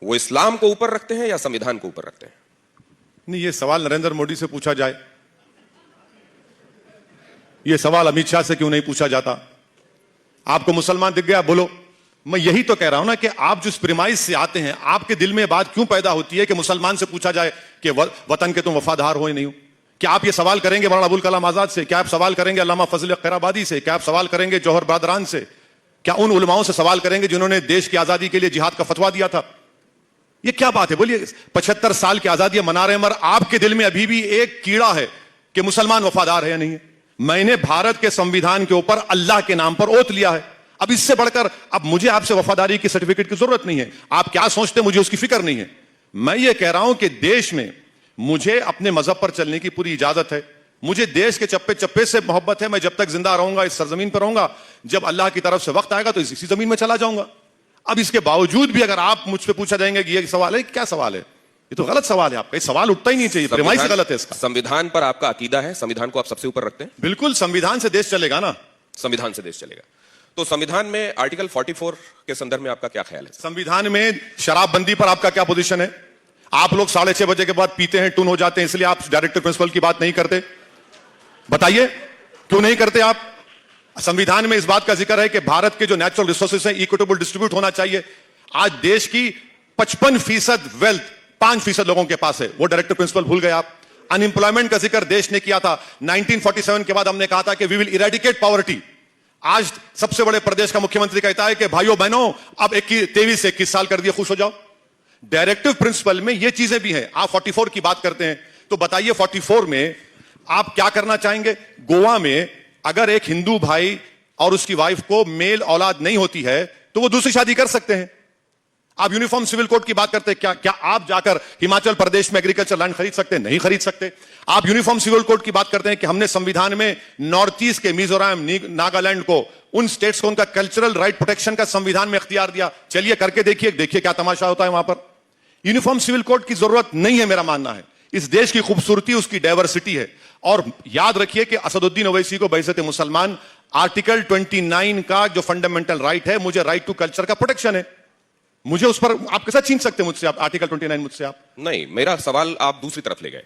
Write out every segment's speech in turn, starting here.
वो इस्लाम को ऊपर रखते हैं या संविधान को ऊपर रखते हैं? नहीं, ये सवाल नरेंद्र मोदी से पूछा जाए, ये सवाल अमित शाह से क्यों नहीं पूछा जाता? आपको मुसलमान दिख गया, बोलो। मैं यही तो कह रहा हूं ना कि आप जिस प्रिमाइस से आते हैं, आपके दिल में बात क्यों पैदा होती है कि मुसलमान से पूछा जाए कि वतन के तुम वफादार हो या नहीं हो? क्या आप ये सवाल करेंगे मौलाना अबुल कलाम आजाद से? क्या आप सवाल करेंगे अल्लामा फजल खैराबादी से? क्या आप सवाल करेंगे जौहर बरदरान से? क्या उन उलमाओं से सवाल करेंगे जिन्होंने देश की आजादी के लिए जिहाद का फतवा दिया था? ये क्या बात है? बोलिए, 75 साल की आजादी मना रहे हैं, मगर आपके दिल में अभी भी एक कीड़ा है कि मुसलमान वफादार है या नहीं है। मैंने भारत के संविधान के ऊपर अल्लाह के नाम पर ओथ लिया है। अब इससे बढ़कर अब मुझे आपसे वफादारी की सर्टिफिकेट की जरूरत नहीं है। आप क्या सोचते हैं, मुझे उसकी फिक्र नहीं है। मैं ये कह रहा हूं कि देश में मुझे अपने मजहब पर चलने की पूरी इजाजत है। मुझे देश के चप्पे चप्पे से मोहब्बत है। मैं जब तक जिंदा रहूंगा, इस सरजमीन पर रहूंगा, जब अल्लाह की तरफ से वक्त आएगा तो इसी जमीन में चला जाऊंगा। अब इसके बावजूद भी अगर आप मुझ पर पूछा जाएंगे कि ये सवाल है, क्या सवाल है, ये तो गलत सवाल है। आपका ये सवाल उठता ही नहीं चाहिए, प्रेमाइस गलत है इसका। संविधान पर आपका अकीदा है, संविधान को आप सबसे ऊपर रखते हैं? बिल्कुल, संविधान से देश चलेगा ना। संविधान से देश चलेगा। तो संविधान में आर्टिकल 44 के संदर्भ में आपका क्या ख्याल है? संविधान में शराबबंदी पर आपका क्या पोजीशन है? आप लोग 6:30 बजे के बाद पीते हैं, टून हो जाते हैं, इसलिए आप डायरेक्टर प्रिंसिपल की बात नहीं करते। बताइए क्यों नहीं करते आप? संविधान में इस बात का जिक्र है कि भारत के जो नेचुरल रिसोर्सेज हैं इक्विटेबल डिस्ट्रीब्यूट होना चाहिए। आज देश की 55% वेल्थ 5% लोगों के पास है, वो डायरेक्टर प्रिंसिपल भूल गए आप। अनएम्प्लॉयमेंट का जिक्र देश ने किया था। 1947 के बाद हमने कहा था कि वी विल इरेडिकेट पॉवर्टी। आज सबसे बड़े प्रदेश का मुख्यमंत्री कहता है कि भाइयों बहनों, अब 23 से 21 साल कर दिए, खुश हो जाओ। डायरेक्टिव प्रिंसिपल में ये चीजें भी हैं। आप 44 की बात करते हैं, तो बताइए 44 में आप क्या करना चाहेंगे? गोवा में अगर एक हिंदू भाई और उसकी वाइफ को मेल औलाद नहीं होती है तो वो दूसरी शादी कर सकते हैं। आप यूनिफॉर्म सिविल कोड की बात करते हैं, क्या आप जाकर हिमाचल प्रदेश में एग्रीकल्चर लैंड खरीद सकते हैं? नहीं खरीद सकते। आप यूनिफॉर्म सिविल कोड की बात करते हैं कि हमने संविधान में नॉर्थ ईस्ट के मिजोरम, नागालैंड को, उन स्टेट्स को उनका कल्चरल राइट प्रोटेक्शन का संविधान में इख्तियार दिया। चलिए करके देखिए क्या तमाशा होता है वहां पर। यूनिफॉर्म सिविल कोड की जरूरत नहीं है, मेरा मानना है। इस देश की खूबसूरती उसकी डाइवर्सिटी है। और याद रखिए कि असदुद्दीन ओवैसी को बैसत मुसलमान आर्टिकल 29 का जो फंडामेंटल राइट है, मुझे राइट टू कल्चर का प्रोटेक्शन है। मुझे उस पर आप कैसा छीन सकते हैं मुझसे? आप आर्टिकल 29 मुझसे आप नहीं, मेरा सवाल आप दूसरी तरफ ले गए।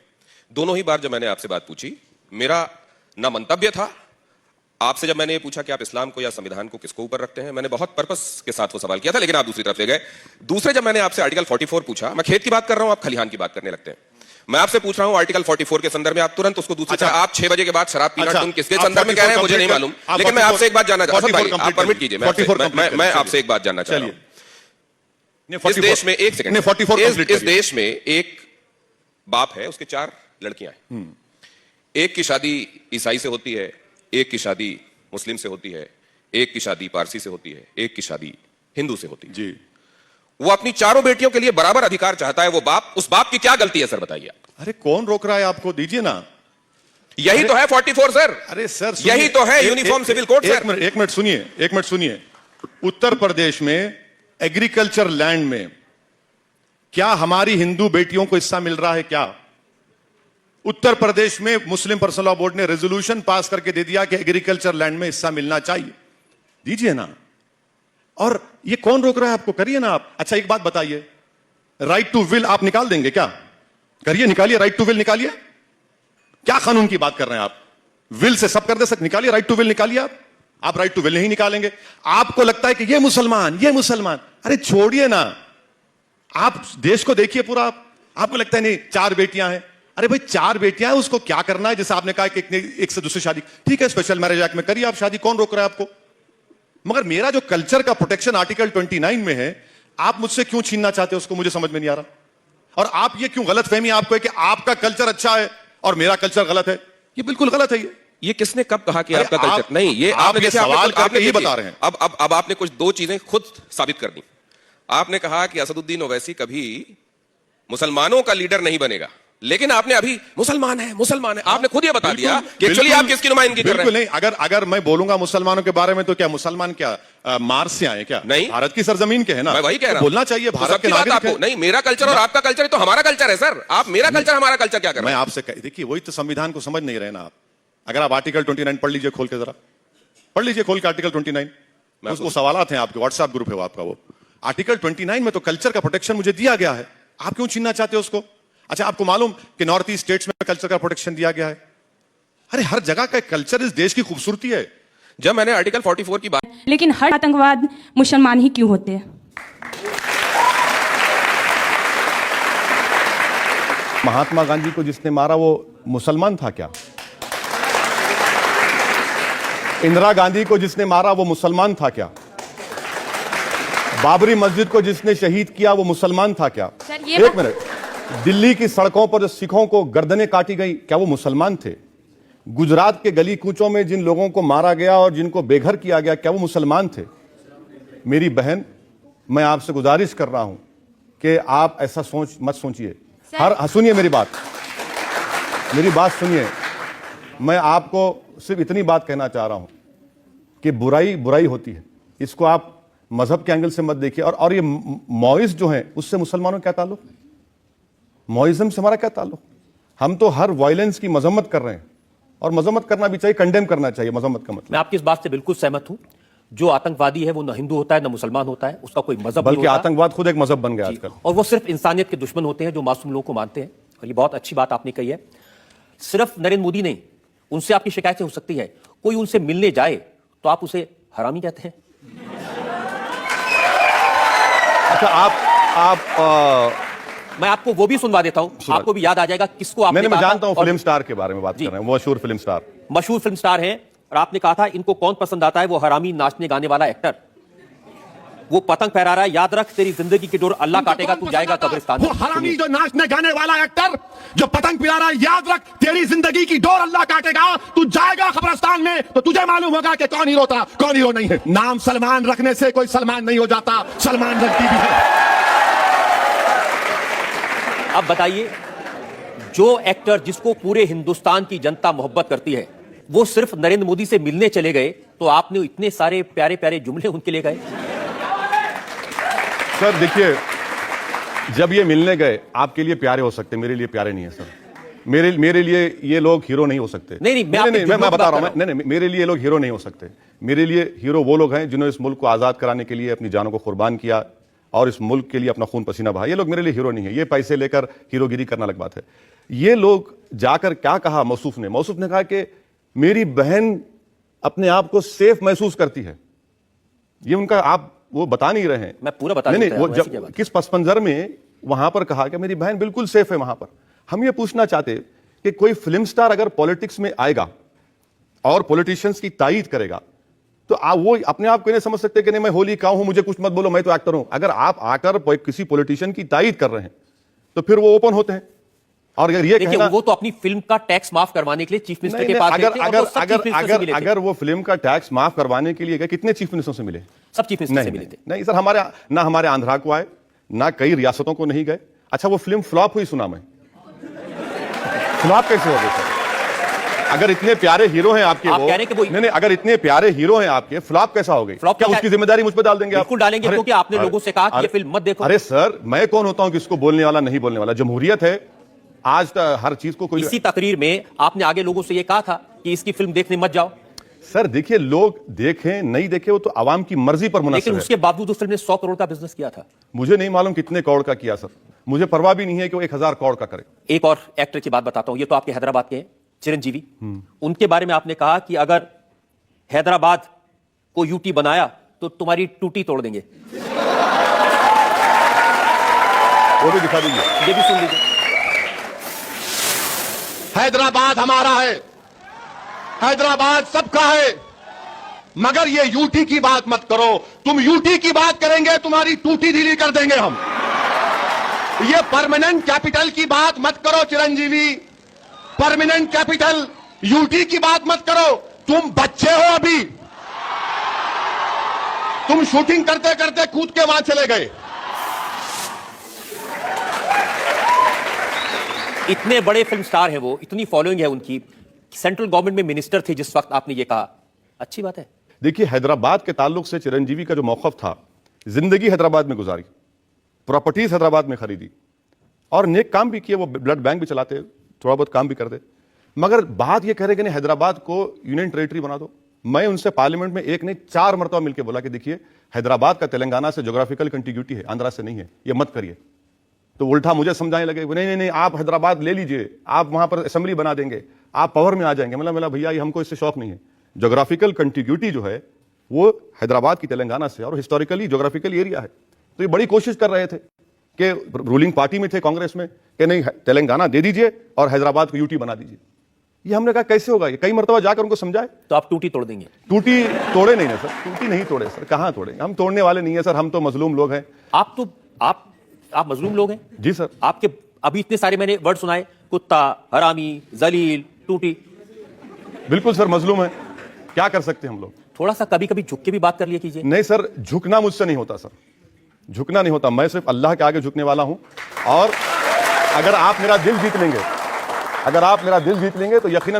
दोनों ही बार जब मैंने आपसे बात पूछी, मेरा ना मंतव्य था आपसे, जब मैंने ये पूछा कि आप इस्लाम को या संविधान को किसको ऊपर रखते हैं, मैंने बहुत पर्पस के साथ वो सवाल किया था, लेकिन आप दूसरी तरफ ले गए। दूसरे जब मैंने आपसे आर्टिकल 44 पूछा, मैं खेत की बात कर रहा हूं, आप खलिहान की बात करने लगते हैं। मैं आपसे पूछ रहा हूं आर्टिकल 44 के संदर्भ में, आप तुरंत उसको दूसरी तरफ। आप 6 बजे के बाद शराब पीना, तुम किसके संदर्भ में कह रहे हैं मुझे नहीं मालूम, लेकिन मैं आपसे एक बात जानना चाहता हूं। आप परमिट कीजिए, मैं आपसे एक बात जानना चाहता हूं। इस देश में एक सेकंड, इस देश में एक बाप है, उसके 4 लड़कियां हैं। एक की शादी ईसाई से होती है, एक की शादी मुस्लिम से होती है, एक की शादी पारसी से होती है, एक की शादी हिंदू से होती है जी। वो अपनी चारों बेटियों के लिए बराबर अधिकार चाहता है। वो बाप, उस बाप की क्या गलती है सर, बताइए आप। अरे कौन रोक रहा है आपको? दीजिए ना। यही तो है 44 सर। अरे सर, यही तो है यूनिफॉर्म सिविल कोड सर। एक मिनट सुनिए। उत्तर प्रदेश में एग्रीकल्चर लैंड में क्या हमारी हिंदू बेटियों को हिस्सा मिल रहा है? क्या उत्तर प्रदेश में मुस्लिम पर्सनल लॉ बोर्ड ने रेजोल्यूशन पास करके दे दिया कि एग्रीकल्चर लैंड में हिस्सा मिलना चाहिए? दीजिए ना। और ये कौन रोक रहा है आपको? करिए ना आप। अच्छा एक बात बताइए, राइट टू विल आप निकाल देंगे क्या? करिए, निकालिए, राइट टू विल निकालिए। क्या कानून की बात कर रहे हैं आप? विल से सब कर दे सकते, निकालिए, राइट टू विल निकालिए। आप राइट टू विल नहीं निकालेंगे। आपको लगता है कि ये मुसलमान, अरे छोड़िए ना। आप देश को देखिए पूरा। आपको लगता है नहीं 4 बेटियां हैं, अरे भाई 4 बेटियां हैं, उसको क्या करना है? जैसे आपने कहा कि एक से दूसरी शादी, ठीक है, स्पेशल मैरिज एक्ट में करिए आप शादी, कौन रोक रहा है आपको? मगर मेरा जो कल्चर का प्रोटेक्शन आर्टिकल 29 में है, आप मुझसे क्यों छीनना चाहते हो उसको? मुझे समझ में नहीं आ रहा। और आप ये क्यों गलत फहमी आपको है कि आपका कल्चर अच्छा है और मेरा कल्चर गलत है? ये बिल्कुल गलत है। ये किसने कब कहा कि आपका कल्चर नहीं? ये आपने सवाल करके ये बता रहे हैं। अब आपने कुछ 2 चीजें खुद साबित कर दी। आपने कहा कि असदुद्दीन ओवैसी कभी मुसलमानों का लीडर नहीं बनेगा, लेकिन आपने अभी मुसलमान है आपने खुद ये बता दिया कि एक्चुअली आप किसकी नुमाइंदगी कर रहे हैं। नहीं, अगर मैं बोलूंगा मुसलमानों के बारे में तो क्या मुसलमान क्या मार्स से आए क्या? नहीं, भारत की सरजमीन के है ना। मैं वही कह रहा हूं, बोलना चाहिए भारत के नागरिक हैं। नहीं, मेरा कल्चर और आपका कल्चर तो हमारा कल्चर है सर। आप मेरा कल्चर हमारा कल्चर क्या कर रहे हैं? मैं आपसे देखिए, वही तो संविधान को समझ नहीं रहे ना आप। अगर आप आर्टिकल 29 पढ़ लीजिए खोल के, जरा पढ़ लीजिए खोल के आर्टिकल 29। वो सवालात हैं आपके, व्हाट्सएप ग्रुप है वो आपका। वो आर्टिकल 29 में तो कल्चर का प्रोटेक्शन मुझे दिया गया है, आप क्यों छीनना चाहते हो उसको? अच्छा, आपको मालूम कि नॉर्थ ईस्ट स्टेट्स में कल्चर का प्रोटेक्शन दिया गया है? अरे हर जगह का कल्चर इस देश की खूबसूरती है। जब मैंने आर्टिकल 44 की बात, लेकिन हर आतंकवाद मुसलमान ही क्यों होते हैं? महात्मा गांधी को जिसने मारा वो मुसलमान था क्या? इंदिरा गांधी को जिसने मारा वो मुसलमान था क्या? बाबरी मस्जिद को जिसने शहीद किया वो मुसलमान था क्या? सर, ये एक मिनट, दिल्ली की सड़कों पर जो सिखों को गर्दनें काटी गई, क्या वो मुसलमान थे? गुजरात के गली कूचों में जिन लोगों को मारा गया और जिनको बेघर किया गया, क्या वो मुसलमान थे? मेरी बहन, मैं आपसे गुजारिश कर रहा हूं कि आप ऐसा मत सोचिए। सुनिए मेरी बात सुनिए। मैं आपको सिर्फ इतनी बात कहना चाह रहा हूं कि बुराई बुराई होती है, इसको आप मजहब के एंगल से मत देखिए। और ये मौइज जो है उससे मुसलमानों का क्या ताल्लुक? मौइज्म से हमारा क्या ताल्लुक? हम तो हर वायलेंस की मजम्मत कर रहे हैं, और मजम्मत करना भी चाहिए, कंडेम करना चाहिए। मजम्मत का मतलब, मैं आपकी इस बात से बिल्कुल सहमत हूं। जो आतंकवादी है वो न हिंदू होता है न मुसलमान होता है, उसका कोई मजहब नहीं बल्कि होता। आतंकवाद खुद एक मजहब बन गया आजकल, और वो सिर्फ इंसानियत के दुश्मन होते हैं जो मासूम लोगों को मानते हैं। और ये बहुत अच्छी बात आपने कही है। सिर्फ नरेंद्र मोदी नहीं, उनसे आपकी शिकायतें हो सकती है, कोई उनसे मिलने जाए तो आप उसे हरामी कहते हैं। अच्छा, मैं आपको वो भी सुनवा देता हूं, आपको भी याद आ जाएगा किसको आपने मैं कहा जानता हूं, था। फिल्म स्टार के बारे में बात कर रहे हैं, वो मशहूर फिल्म स्टार। मशहूर फिल्म स्टार हैं, और आपने कहा था इनको कौन पसंद आता है? वो हरामी नाचने गाने वाला एक्टर, वो पतंग फहरा रहा है, याद रख तेरी जिंदगी की डोर अल्लाह काटेगा, तू जाएगा कब्रिस्तान। वो हरामी जो नाचने गाने वाला एक्टर जो पतंग पिला रहा है, याद रख तेरी जिंदगी की डोर अल्लाह काटेगा, तू जाएगा कब्रिस्तान में। तो तुझे मालूम होगा कि कौन हीरो था, कौन हीरो नहीं है। नाम सलमान रखने से कोई सलमान नहीं हो जाता, सलमान रखती भी है। अब बताइए, जो एक्टर जिसको पूरे हिंदुस्तान की जनता मोहब्बत करती है, वो सिर्फ नरेंद्र मोदी से मिलने चले गए तो आपने इतने सारे प्यारे प्यारे जुमले उनके लिए गए। सर देखिए, जब ये मिलने गए, आपके लिए प्यारे हो सकते, मेरे लिए प्यारे नहीं है सर। मेरे लिए ये लोग हीरो नहीं हो सकते। नहीं, मैं बता रहा हूं, नहीं, मेरे लिए ये लोग हीरो नहीं हो सकते। मेरे लिए हीरो वो लोग हैं जिन्होंने इस मुल्क को आजाद कराने के लिए अपनी जानों को कुर्बान किया और इस मुल्क के लिए अपना खून पसीना बहाया। ये लोग मेरे लिए हीरो नहीं है। ये पैसे लेकर हीरोगिरी करना अलग बात है। ये लोग जाकर क्या कहा मौसूफ ने कहा कि मेरी बहन अपने आप को सेफ महसूस करती है। ये उनका, आप वो बता नहीं रहे हैं। मैं पूरा बता नहीं, वो जब किस पस मंजर में वहां पर कहा कि मेरी बहन बिल्कुल सेफ है वहां पर। हम ये पूछना चाहते कि कोई फिल्म स्टार अगर पॉलिटिक्स में आएगा और पॉलिटिशियंस की तायीद करेगा तो वो अपने आप को नहीं समझ सकते कि नहीं मैं होली का हूं, मुझे कुछ मत बोलो, मैं तो एक्टर हूं। अगर आप आकर किसी पॉलिटिशियन की तायीद कर रहे हैं तो फिर वो ओपन होते हैं। और अगर ये देखिए, वो तो अपनी फिल्म का टैक्स माफ करवाने के लिए चीफ मिनिस्टर के पास अगर वो फिल्म का टैक्स माफ करवाने के लिए गए, कितने चीफ मिनिस्टरों से मिले? सब चीफ मिनिस्टर से मिले थे। नहीं सर, हमारे आंध्रा को आए, ना कई रियासतों को नहीं गए। अच्छा, वो फिल्म फ्लॉप हुई, सुना मैं। फ्लॉप कैसे हो गई सर? अगर इतने प्यारे हीरो हैं आपके, आप कह रहे हैं कि नहीं, अगर इतने प्यारे हीरो हैं आपके, फ्लॉप कैसा हो गई? क्या उसकी जिम्मेदारी मुझ पर डाल देंगे? बिल्कुल डालेंगे, क्योंकि आपने लोगों से कहा कि ये फिल्म मत देखो। अरे सर, मैं कौन होता हूं कि इसको बोलने वाला नहीं बोलने वाला? जमहूरियत है, आज हर चीज को कोई। इसी तकरीर में आपने आगे लोगों से ये कहा था कि इसकी फिल्म देखने मत जाओ। सर देखिए, लोग देखें नहीं देखें वो तो आवाम की मर्जी पर मुनहसर है। लेकिन उसके बावजूद उस फिल्म ने 100 करोड़ का बिजनेस किया था। मुझे नहीं मालूम कितने करोड़ का किया सर, मुझे परवाह भी नहीं है कि वो 1000 करोड़ का करे। एक और एक्टर की बात बताता हूं, ये तो आपके हैदराबाद के हैं, चिरंजीवी। उनके बारे में आपने कहा कि अगर हैदराबाद को यूटी बनाया तो तुम्हारी टूटी तोड़ देंगे। वो भी दिखा दीजिए, ये भी सुन लीजिए। हैदराबाद हमारा है, हैदराबाद सबका है, मगर ये यूटी की बात मत करो। तुम यूटी की बात करेंगे तुम्हारी टूटी ढीली कर देंगे हम। ये परमानेंट कैपिटल की बात मत करो चिरंजीवी, परमानेंट कैपिटल यूटी की बात मत करो। तुम बच्चे हो अभी, तुम शूटिंग करते करते कूद के वहां चले गए। इतने बड़े फिल्म स्टार हैं वो, इतनी फॉलोइंग है उनकी, सेंट्रल गवर्नमेंट में मिनिस्टर थे जिस वक्त आपने ये कहा। अच्छी बात है। देखिए, हैदराबाद के ताल्लुक से चिरंजीवी का जो मौक़िफ़ था, जिंदगी हैदराबाद में गुजारी, प्रॉपर्टीज हैदराबाद में खरीदी और नेक काम भी किए। वो ब्लड बैंक भी चलाते, थोड़ा बहुत काम भी करते। मगर बात ये कह रहे कि नहीं हैदराबाद को यूनियन टेरिटरी बना दो। मैं उनसे पार्लियामेंट में एक नहीं 4 मरतबा मिलकर बोला कि देखिए, हैदराबाद का तेलंगाना से ज्योग्राफिकल कंटिग्यूटी है, आंध्रा से नहीं है, ये मत करिए। तो उल्टा मुझे समझाने लगे, नहीं नहीं नहीं आप हैदराबाद ले लीजिए, आप वहां पर असेंबली बना देंगे, आप पावर में आ जाएंगे। मतलब भैया ये हमको इससे शौक नहीं है। ज्योग्राफिकल कंटिग्यूटी जो है वो हैदराबाद की तेलंगाना से और हिस्टोरिकली ज्योग्राफिकल एरिया है। तो ये बड़ी कोशिश कर रहे थे कि रूलिंग पार्टी में थे कांग्रेस में कि नहीं तेलंगाना दे दीजिए और हैदराबाद को यूटी बना दीजिए। ये हमने कहा कैसे होगा, ये कई मरतबा जाकर उनको समझाए। तो आप टूटी तोड़ देंगे? टूटी तोड़े नहीं ना सर, टूटी नहीं तोड़े सर, कहां तोड़े, हम तोड़ने वाले नहीं है सर, हम तो मजलूम लोग हैं। आप मजलूम लोग हैं जी सर। आपके अभी इतने सारे मैंने वर्ड सुनाए, कुत्ता, हरामी, जलील, टूटी। बिल्कुल सर मजलूम है, क्या कर सकते हैं हम लोग। थोड़ा सा कभी कभी झुक के भी बात कर लिया कीजिए। नहीं सर, झुकना मुझसे नहीं होता सर, झुकना नहीं होता। मैं सिर्फ अल्लाह के आगे झुकने वाला हूं। और अगर आप मेरा दिल जीत लेंगे, अगर आप मेरा दिल जीत लेंगे तो यकीनन